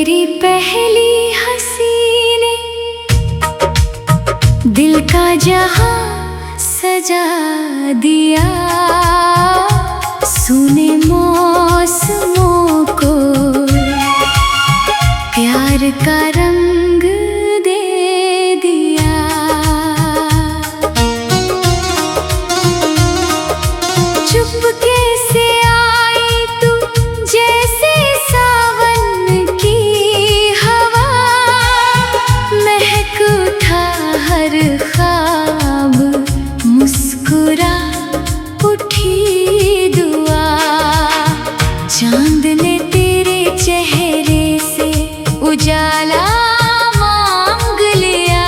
तेरी पहली हंसी ने दिल का जहां सजा दिया। सुने मौसमों को प्यार का रंग दे दिया। चुपके से आई तू जैसे सावन की हवा, महक उठा हर ख्वाब, मुस्कुरा उठी दुआ। चांद ने तेरे चेहरे से उजाला मांग लिया,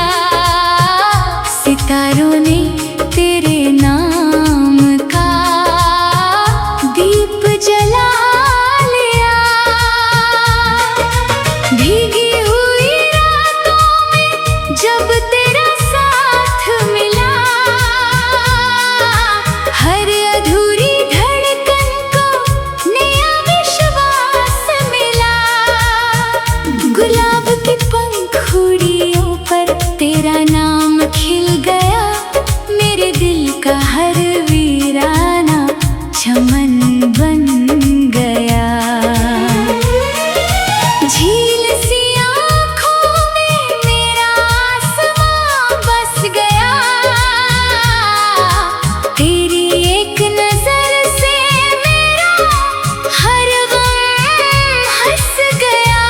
सितारों ने तेरे नाम का दीप जला लिया। भीगी हुई रातों में जब तेरा साथ मिला, हर अधूरी धड़कन को नया विश्वास मिला। गुलाब की पंखुड़ियों पर तेरा नाम खिल गया, मेरे दिल का हर वीराना चमन बन गया। झील सी आँखों में मेरा आसमां बस गया, तेरी एक नजर से मेरा हर गम हंस गया।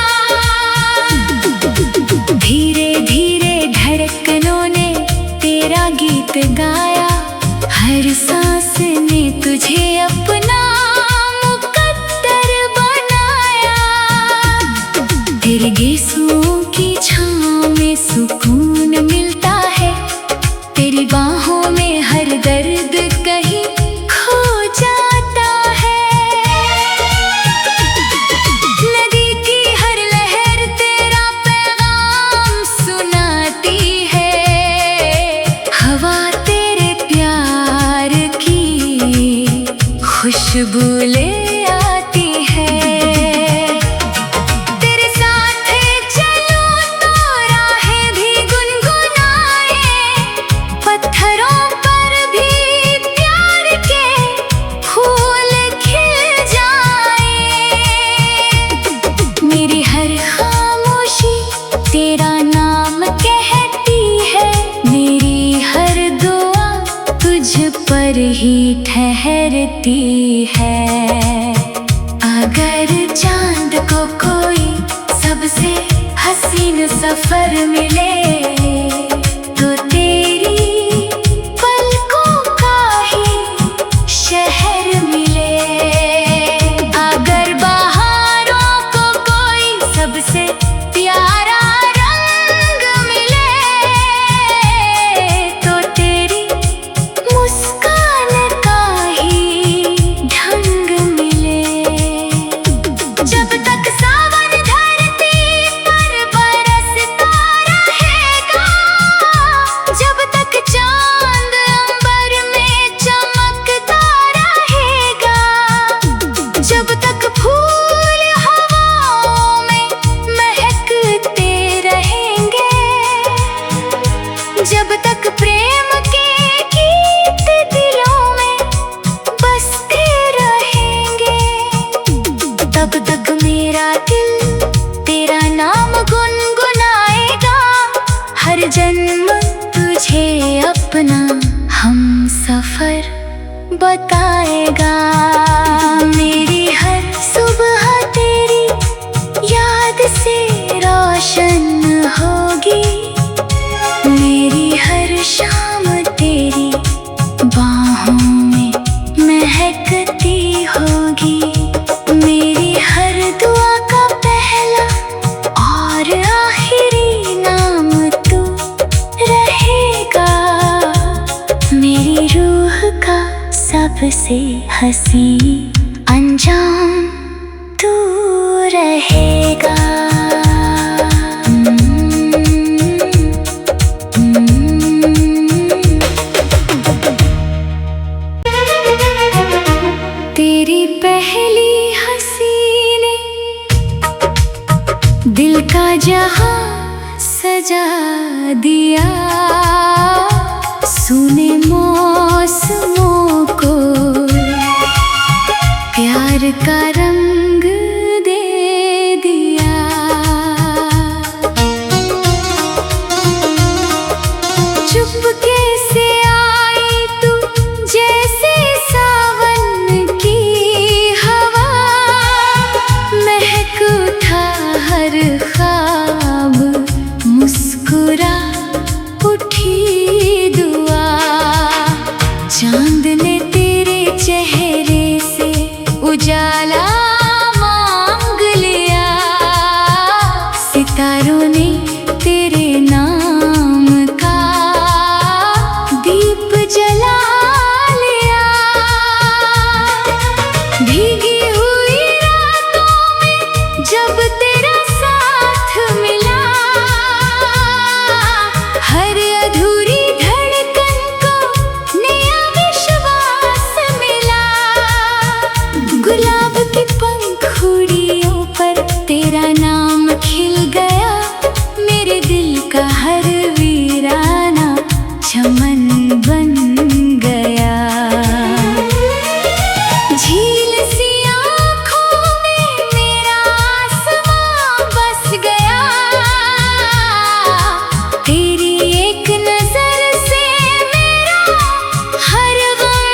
धीरे धीरे धड़कनों ने तेरा गीत गाया, हर सांस ने तुझे अपना मुकद्दर बनाया। तेरे गेसुओं की छाँव में सुकून मिलता है, तेरी बाहों में हर दर्द कहीं खो जाता है। नदी की हर लहर तेरा पैगाम सुनाती है, हवा तेरे प्यार की खुशबू ले आती है। तेरे साथ चलूं तो राहें भी गुनगुनाए, पत्थरों पर भी प्यार के फूल खिल जाए। मेरी हर खामोशी तेरा नाम कहती है, मेरी हर दुआ तुझ पर ही ठहरती है। अगर चांद को कोई सबसे हसीन सफर मिले, तो तेरी पलकों का ही शहर मिले। अगर बहारों को कोई सबसे प्यारा रंग मिले, तो तेरी मुस्कान का ही ढंग मिले। जब तक सावन धरती पर बरसता रहेगा, जब तक चांद अंबर में चमकता रहेगा, जब तक फूल हवाओं में महकते रहेंगे, जब तक प्रेम के गीत दिलों में बसते रहेंगे, तब तक मेरा दिल तेरा नाम गुनगुनाएगा। हर जन्म तुझे अपना हम सफर बताएगा। मेरी हर सुबह तेरी याद से रोशन होगी, मेरी हर शाम तेरी बाहों में महकती होगी। मेरी हर दुआ का पहला और आखिरी नाम तू रहेगा। मेरी रूह का सबसे हसी अंजाम तू रहेगा। तेरी पहली हंसी ने दिल का जहां सजा दिया, सुने मौसमों को प्यार का रंग दे दिया। चुपके से आई तू जैसे सावन की हवा, महक उठा हर ख्वाब, मुस्कुरा उठी दुआ। चांद ने तेरे चेहरे से उजाला मांग लिया, सितारों ने तेरे नाम का दीप जला लिया। भीगी हुई रातों में जब तेरा साथ मिला, हर अधूरी धड़कन को नया विश्वास मिला। गुलाब की पंखुड़ियों पर तेरा नाम खिल गया, मेरे दिल का हर वीराना चमन बन गया। झील सी आँखों में मेरा आसमां बस गया, तेरी एक नजर से मेरा हर गम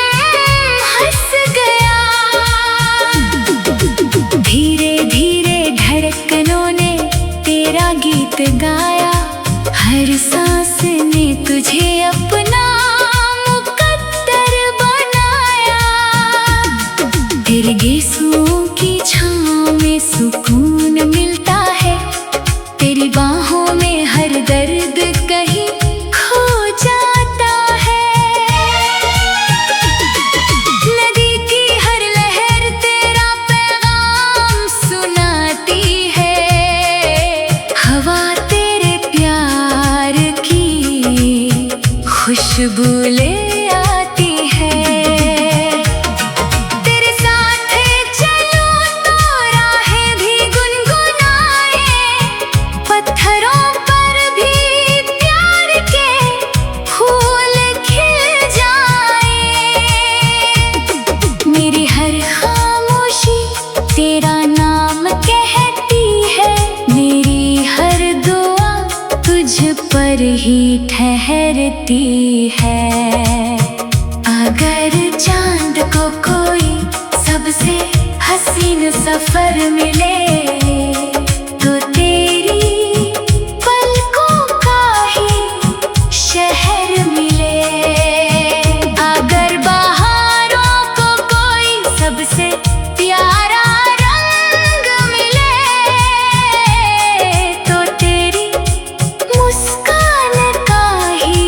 हंस गया। धीरे धीरे धड़कनों ने तेरा गीत गाया, हर सांस ने तुझे अपना मुकद्दर बनाया। तेरे गेसुओं की छाँव में सुकून मिलता है, तेरी बाहों में हर दर्द कहीं खो जाता है। नदी की हर लहर तेरा पैगाम सुनाती है, हवा तेरे प्यार की खुशबू ले आती है। तेरे साथ चलूं तो राहें भी गुनगुनाए, पत्थरों पर भी प्यार के फूल खिल जाए। मेरी हर खामोशी तेरा नाम कहती है, मेरी हर दुआ तुझ पर ही ठहरती है। अगर चांद को कोई सबसे हसीन सफर मिले, तो तेरी पलकों का ही शहर मिले। अगर बहारों को कोई सबसे प्यारा रंग मिले, तो तेरी मुस्कान का ही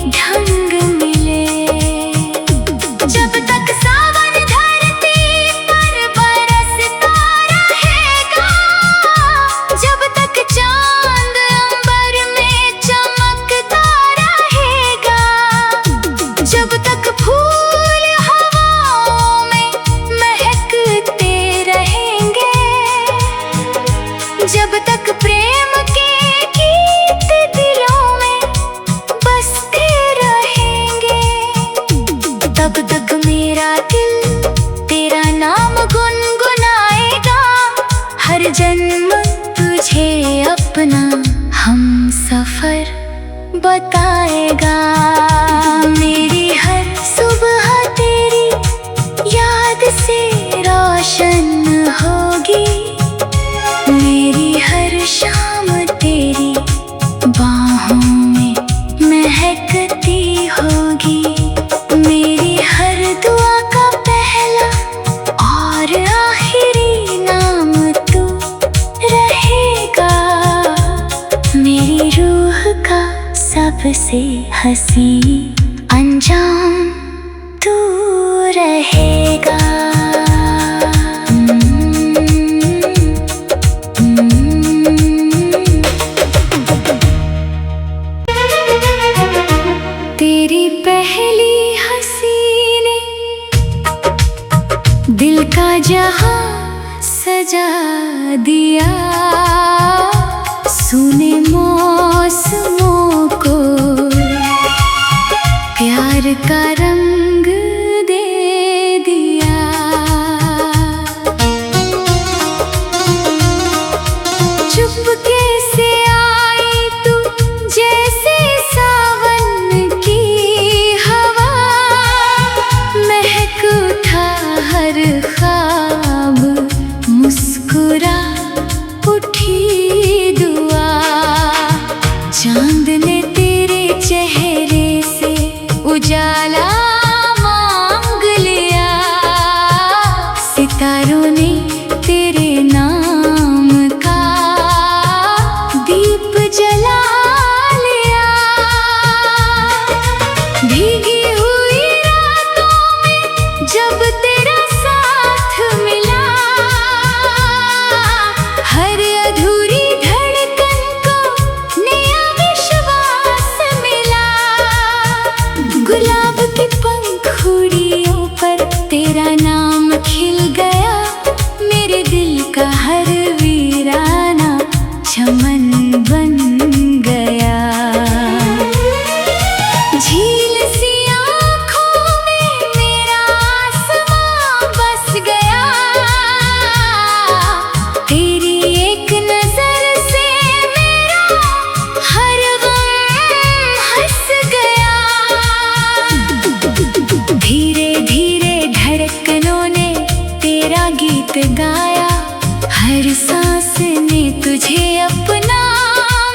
ढंग मिले। जब तक सावन धरती पर बरसता रहेगा, जब तक चांद अंबर में चमकता रहेगा, जब तक फूल हवाओं में महकते रहेंगे, जब तक प्रेम के गीत दिलों में बसते रहेंगे, तब तक मेरा दिल तेरा नाम गुनगुनाएगा। हर जन्म तुझे अपना हम सफर बताएगा। मेरी हर सुबह तेरी याद से रोशन होगी, मेरी हर शाम तेरी बाहों में महकती होगी। मेरी हर दुआ का पहला और आखिरी नाम तू रहेगा, मेरी रूह का सबसे हसी अंजाम तू रहेगा। तेरी पहली हंसी ने दिल का जहां सजा दिया, सुने मौसमों को प्यार का रंग दे दिया। चुपके से आई तू जैसे सावन की हवा, महक उठा हर ख्वाब, मुस्कुरा उठी दुआ। चांद ने तेरे चेहरे से उजाला मांग लिया, सितारों ने तेरे नाम का दीप जला लिया। भीगी हुई रातों में जब तेरा साथ मिला, हर अधूरी धड़कन को नया विश्वास मिला। गुलाब की पंखुड़ियों पर तेरा नाम खिल गया, मेरे दिल का हर वीराना चमन बन गया। झील सी आँखों में मेरा आसमां बस गया, तेरी एक नजर से मेरा हर गम हंस गया। धीरे धीरे धड़कनों ने तेरा गीत गाया, हर सांस ने तुझे अपना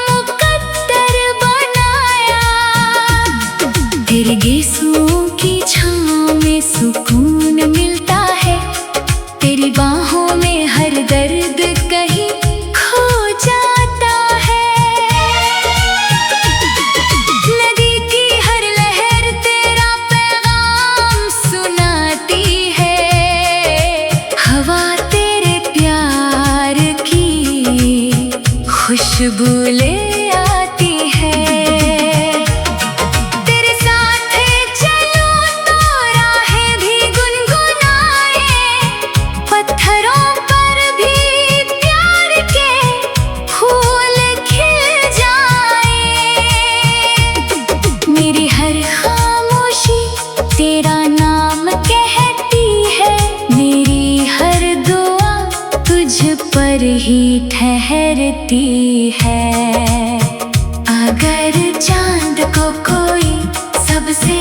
मुकद्दर बनाया। तेरे गेसुओं की छाँव में सुकून मिलता है, तेरी बाहों में हर दर्द कहीं खो जाता है। नदी की हर लहर तेरा पैगाम सुनाती है, हवा तेरे प्यार की खुशबू ले आती है। तेरे साथ चलूं तो राहें भी गुनगुनाए, पत्थरों पर भी प्यार के फूल खिल जाए। मेरी हर खामोशी तेरा नाम कहती है, मेरी हर दुआ तुझ पर ही ठहरती है। अगर चांद को कोई सबसे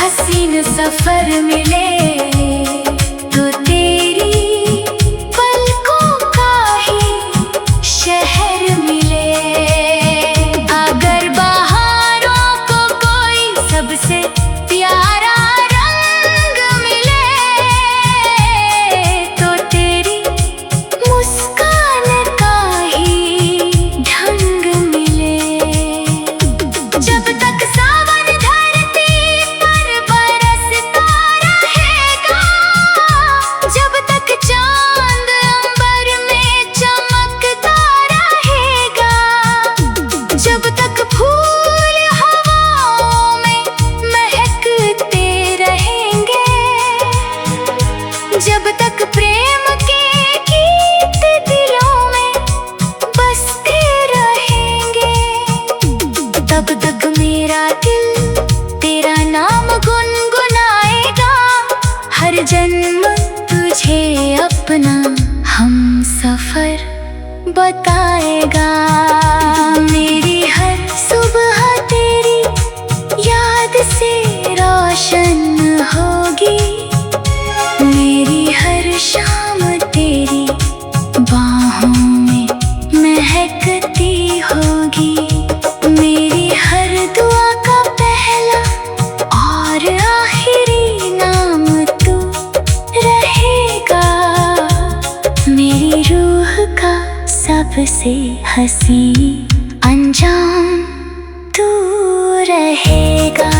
हसीन सफर मिले, तो तेरी पलकों का ही शहर मिले। अगर बहारों को कोई सबसे प्यारा रंग मिले, तो तेरी मुस्कान का ही ढंग मिले। जब तक सावन धरती पर बरसता रहेगा, जब तक चांद अंबर में चमकता रहेगा, जब तक फूल हवाओं में महकते रहेंगे, जब तक प्रेम के गीत दिलों में बसते रहेंगे, तब तक मेरा दिल तेरा नाम गुनगुनाएगा। हर जन्म तुझे अपना हम सफर बताएगा। मेरी हर सुबह तेरी याद से रोशन होगी, मेरी हर शाम तेरी बाहों में महकती होगी। मेरी हर दुआ का पहला और आखिरी नाम तू रहेगा। मेरी रूह का सबसे हसी अंजाम तू रहेगा।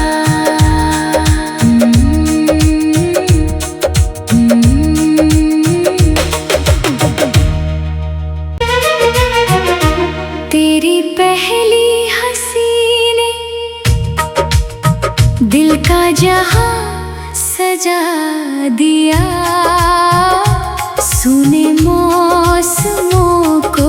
तेरी पहली हंसी ने दिल का जहां सजा दिया, सुने मौसमों को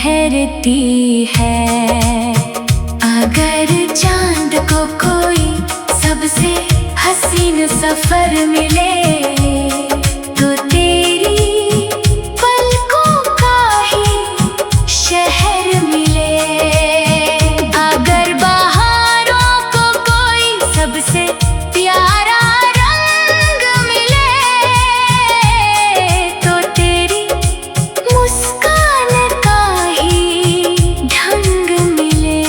ठहरती है। अगर चांद को कोई सबसे हसीन सफर मिले तो तेरी पलकों का ही शहर मिले। अगर बहारों को कोई सबसे प्यारा रंग मिले तो तेरी मुस्कान का ही ढंग मिले।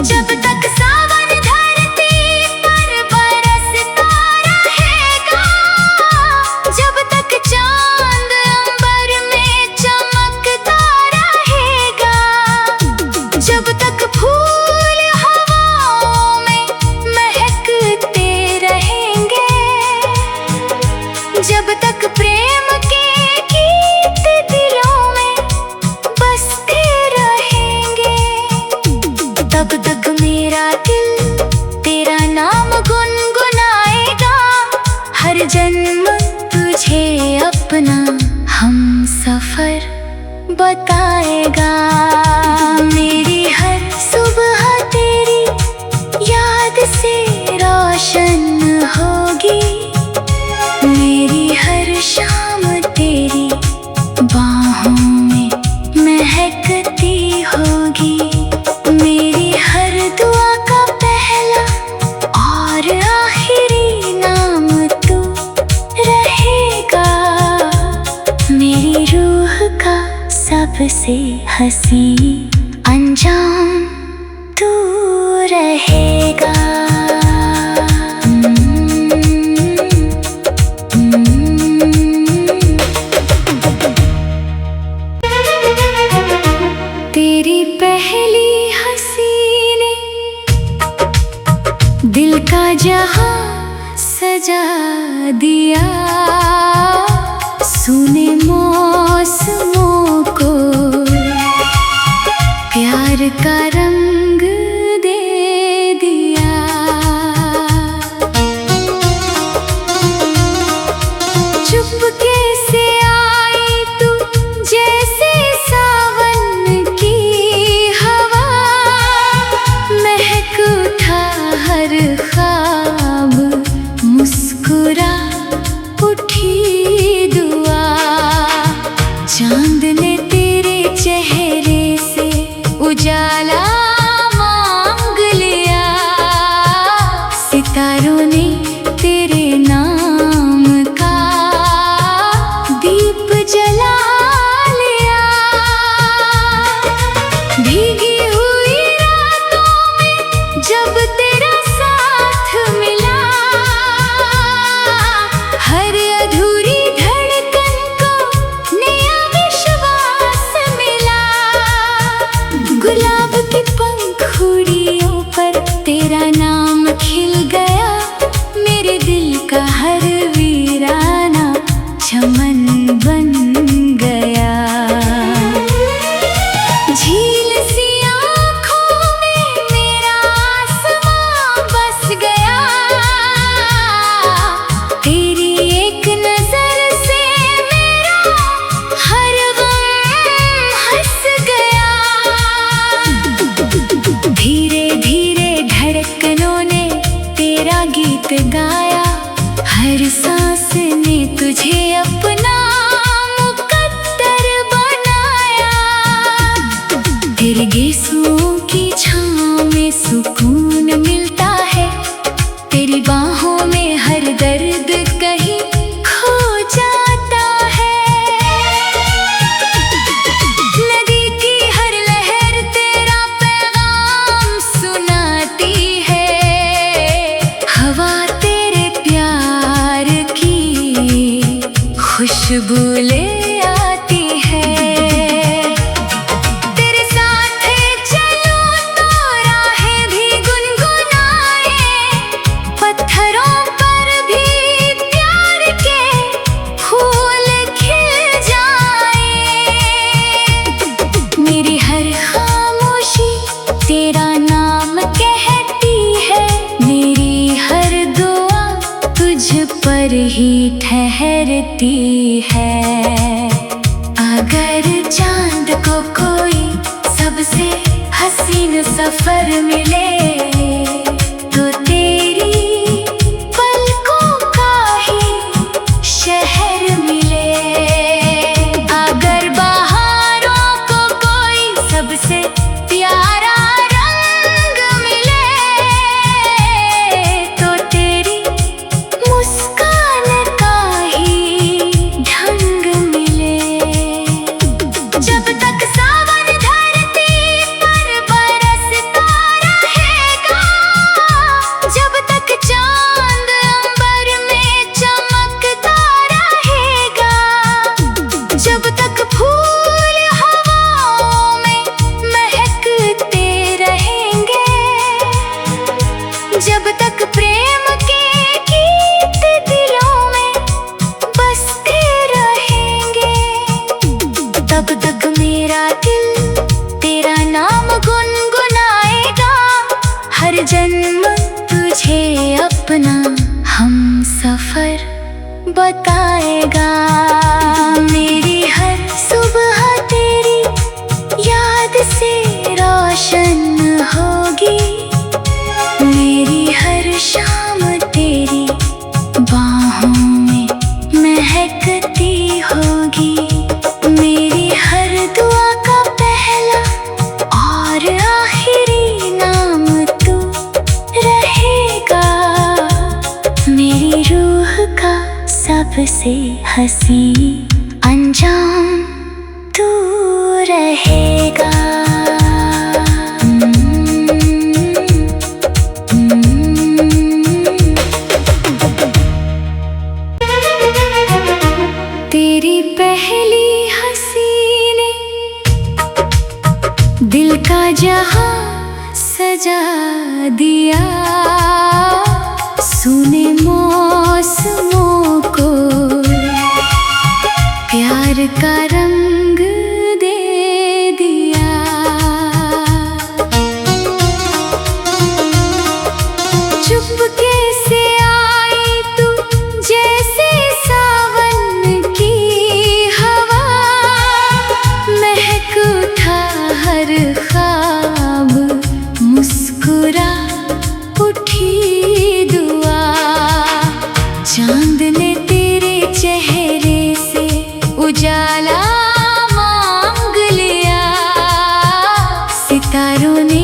जब तक सावन धरती पर बरसता रहेगा, जब तक चांद अंबर में चमकता रहेगा, जब तक फूल हवाओं में महकते रहेंगे, जब तक प्रेम के गीत दिलों में बसते रहेंगे, तब तक मेरा दिल तेरा नाम गुनगुनाएगा। हर जन्म तुझे अपना हम सफर बताएगा। मेरी हर सुबह तेरी याद से रोशन होगी, मेरी हर शाम तेरी बाहों में महकती होगी। मेरी हर दुआ का पहला और आखिरी नाम तू रहेगा। मेरी रूह का सबसे हसीन अंजाम तू रहेगा। तेरी पहली हंसी ने दिल का जहां सजा दिया। सुने मौसमों को प्यार का रंग दे दिया। चुपके से आई तू जैसे सावन की हवा, महक उठा हर ख्वाब, मुस्कुरा उठी दुआ। चांद ने तेरे चेहरे से उजाला मांग लिया, सितारों ने तेरे नाम का दीप जला लिया। भीगी हुई रातों में जब तेरा साथ मिला, हर अधूरी धड़कन को नया विश्वास मिला। गुलाब की पंखुड़ियों पर तेरा नाम खिल गया, मेरे दिल का हर वीराना चमन बन गया। झील सी आँखों में मेरा आसमां बस गया, तेरी एक नजर से मेरा हर गम हंस गया। धीरे धीरे धड़कनों ने तेरा गीत गाया, हर सांस ने तुझे अपना मुकद्दर बनाया। तेरे गेसुओं की छाँव में सुकून मिलता है, तेरी बाहों में हर दर्द कहीं खो जाता है। नदी की हर लहर तेरा पैगाम सुनाती है, हवा तेरे प्यार की खुशबू ले आती है। तेरे साथ चलो तो राहें भी गुनगुनाए, पत्थरों पर भी प्यार के फूल खिल जाए। मेरी हर खामोशी तेरा नाम कहती है, मेरी हर दुआ तुझ पर ही ठहरती है। अगर चांद को सफर मिले तो तेरी पलकों का ही शहर मिले। अगर बहारों को कोई सबसे प्यारा रंग मिले तो तेरी मुस्कान का ही ढंग मिले। जब तक सावन धरती पर बरसता रहेगा, जब तक चांद अंबर में चमकता रहेगा, जब तक फूल हवाओं में महकते रहेंगे, जब तक प्रेम के गीत दिलों में बसते रहेंगे, तब तक मेरा दिल तेरा नाम गुनगुनाएगा। हर जन्म तुझे अपना हम सफर बताएगा। मेरी हर सुबह तेरी याद से रोशन होगी, मेरी हर शाम तेरी बाहों में महकती होगी। मेरी हर दुआ का पहला और आखिरी नाम तू रहेगा। मेरी रूह का सबसे हंसी अंजाम तू रहेगा। तेरी पहली हंसी ने दिल का जहां सजा दिया। सुने मौसमों को प्यार का रंग दे दिया। चुपके से आई तू जैसे सावन की हवा, महक उठा हर ख्वाब, मुस्कुरा उठी दुआ। चांद ने तेरे चेहरे से उजाला मांग लिया, सितारों ने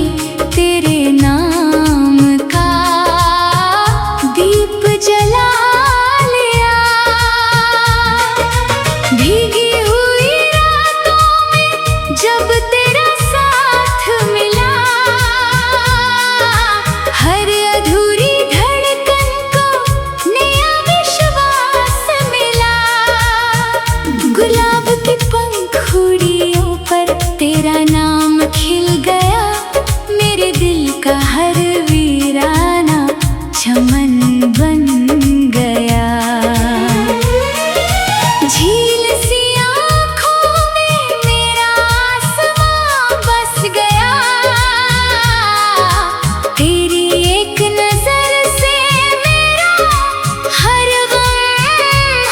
तेरे नाम का दीप जला लिया। भीगी हुई रातों में जब तेरा साथ मिला, हर अधूरी धड़कन को नया विश्वास मिला। गुलाब की पंखुड़ियों पर तेरा नाम खिल गया, मेरे दिल का हर वीराना चमन बन गया। झील सी आँखों में मेरा आसमां बस गया, तेरी एक नजर से मेरा हर गम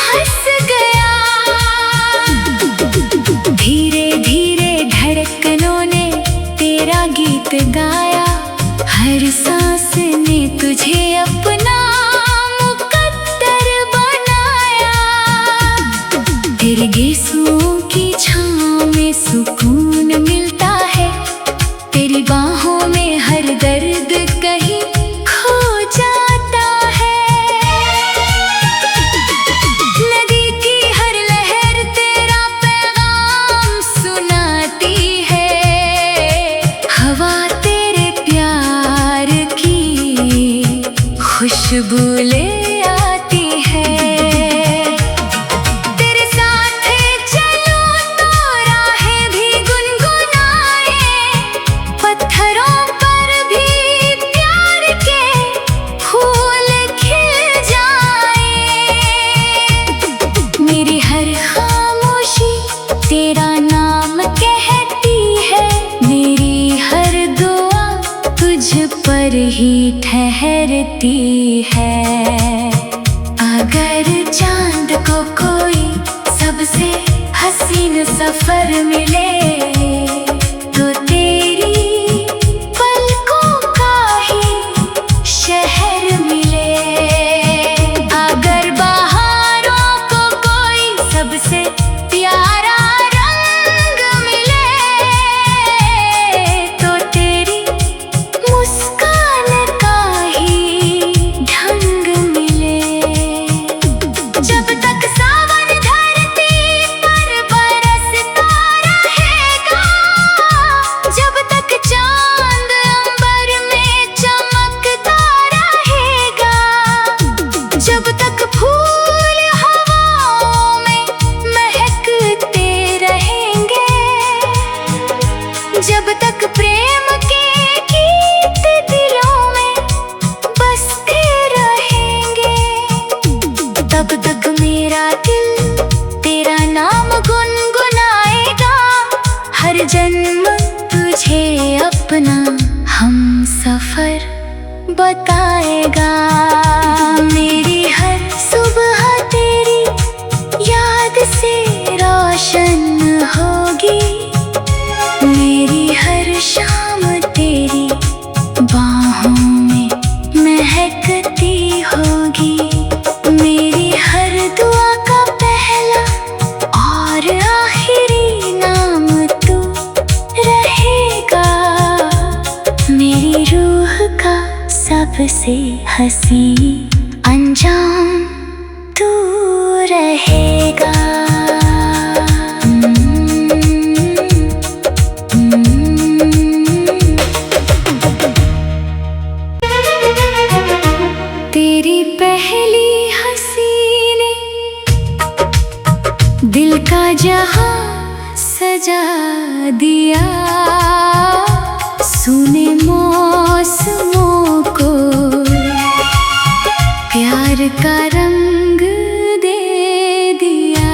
हंस गया। धीरे धीरे धड़कनों ने तेरा गीत गाया, हर सांस ने तुझे अपना मुकद्दर बनाया। तेरे गेसुओं की छाँव में सुकून मिलता है, तेरी बाहों में हर दर्द कहीं खो जाता है। नदी की हर लहर तेरा पैगाम सुनाती है, हवा तेरे प्यार की खुशबू ले आती है। तेरे साथ चलूं तो राहें भी गुनगुनाए, पत्थरों पर भी प्यार के फूल खिल जाए। मेरी हर खामोशी तेरा नाम कहती है, मेरी हर दुआ तुझ पर ही ठहरती है। अगर चांद को कोई सबसे हसीन सफर मिले तो तेरी पल बताएगा। मेरी हर सुबह तेरी याद से रोशन होगी, मेरी हर शाम तेरी बाहों में महकती होगी। मेरी हर दुआ का पहला और आखिरी नाम तू रहेगा। मेरी रूह का सबसे हंसी अंजाम तू रहेगा। तेरी पहली हंसी ने दिल का जहां सजा दिया, सुने मौसमों को प्यार का रंग दे दिया।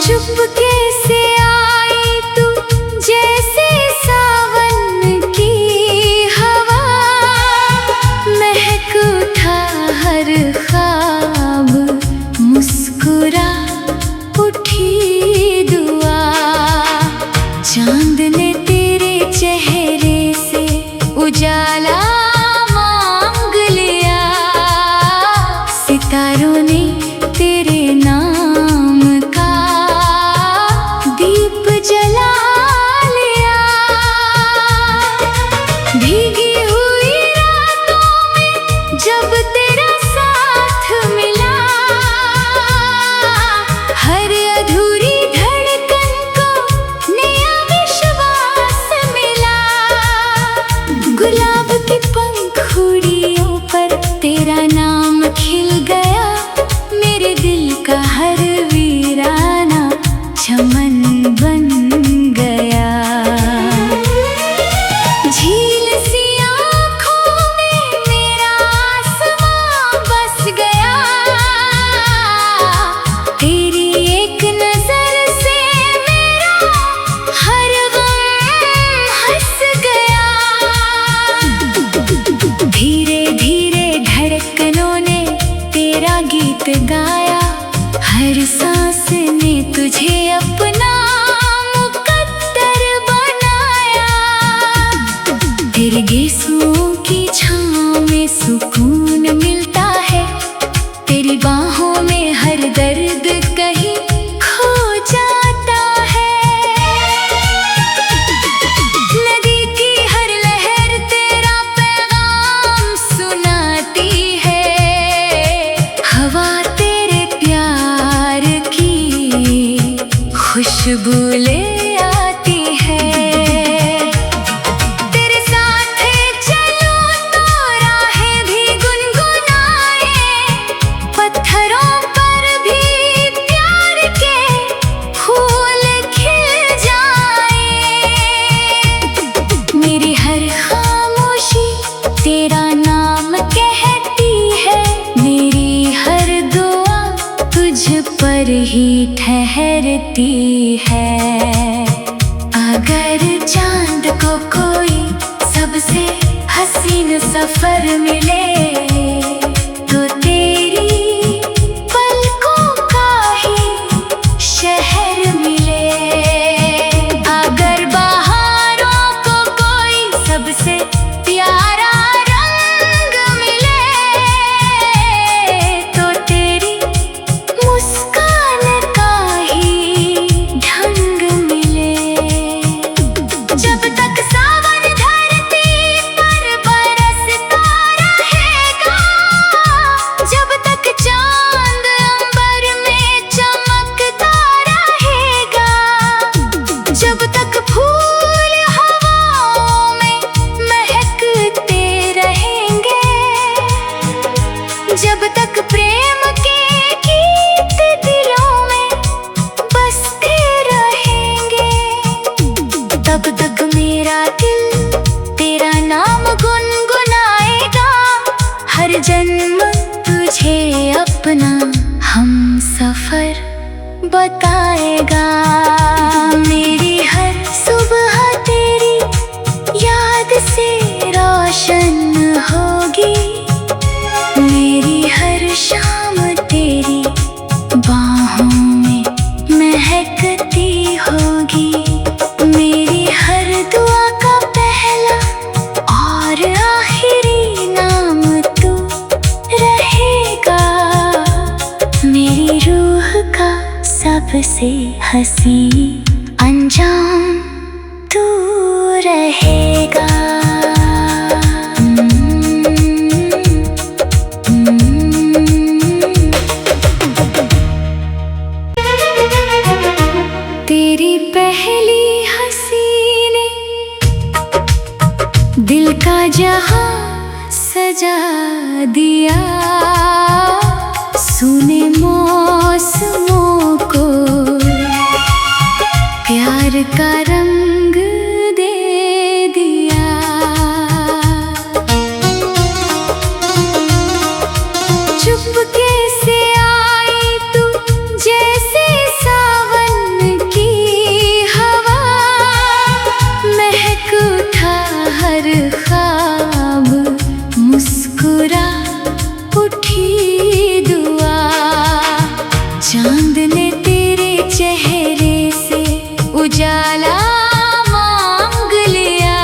चुपके से आई तू जैसे सावन की हवा, महक उठा हर ख्वाब, मुस्कुरा उठी दुआ। चांद ने तेरे चेहरे से उजाला मांग लिया, सितारों ने तेरे नाम का दीप जला लिया। भीगी हुई रातों में जब तेरा साथ मिला, हर अधूरी धड़कन को नया विश्वास मिला। गुलाब की पंखुड़ियों पर तेरा नाम खिल गया, मेरे दिल का हर वीराना चमन बन गया। झील सी आँखों में मेरा आसमां बस गया, तेरी एक नजर से मेरा हर गम हंस गया। धीरे धीरे धड़कनों ने तेरा गीत गाया, हर सांस ने तुझे अपना मुकद्दर बनाया। तेरे गेसुओं की छाँव में सुकून मिलता है, तेरी बाहों में हर दर्द कहीं खो जाता है। नदी की हर लहर तेरा पैगाम सुनाती है, हवा तेरे प्यार की खुशबू ले आती है। तेरे साथ चलूं तो राहें भी गुनगुनाए, पत्थरों पर भी प्यार के फूल खिल जाए। मेरी हर खामोशी तेरा नाम कहती है, मेरी हर दुआ तुझ पर ही ठहरती है। अगर चांद को कोई सबसे हसीन सफर मिले, तो तेरी पलकों का ही शहर मिले। अगर बहारों को कोई सबसे प्यारा रंग मिले, तो तेरी मुस्कान का ही ढंग मिले। जब तक सावन धरती पर बरसता रहेगा, जब तक चांद अंबर में चमकता रहेगा, जब तक फूल हवाओं में महकते रहेंगे, जब तक प्रेम के गीत दिलों में बसते रहेंगे, तब तक मेरा दिल तेरा नाम गुनगुनाएगा। हर जन्म तुझे अपना हम सफर बताएगा। मेरी हर सुबह तेरी हंसी अंजाम तू रहेगा। तेरी पहली हंसी ने दिल का जहां सजा दिया। सुने मौसमों को प्यार का रंग दे दिया। चुपके से आई तू जैसे सावन की हवा। महक उठा हर ख्वाब, मुस्कुरा उठी दुआ। चांद ने तेरे चेहरे से उजाला मांग लिया।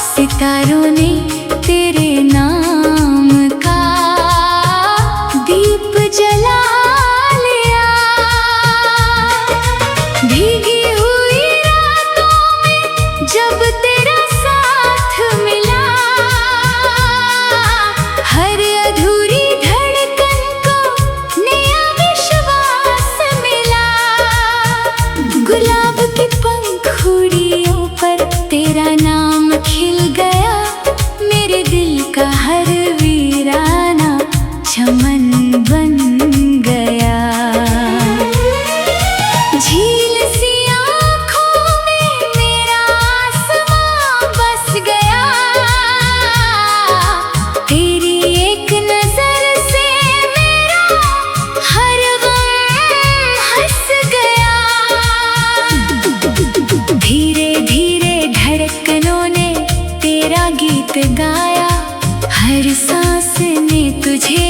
सितारों ने तेरे नाम का दीप जला लिया। भीगी हुई रातों में जब तेरा साथ मिला। हर अधूरी धड़कन को नया विश्वास मिला। गुलाब की पंखुड़ियों पर तेरा नाम खिल गया। मेरे दिल का हर वीराना चमन बन गया। झील सी आँखों में मेरा आसमां बस गया। तेरी एक नजर से मेरा हर गम हंस गया। धीरे धीरे धड़कनों ने तेरा गीत गाया। हर सांस ने तुझे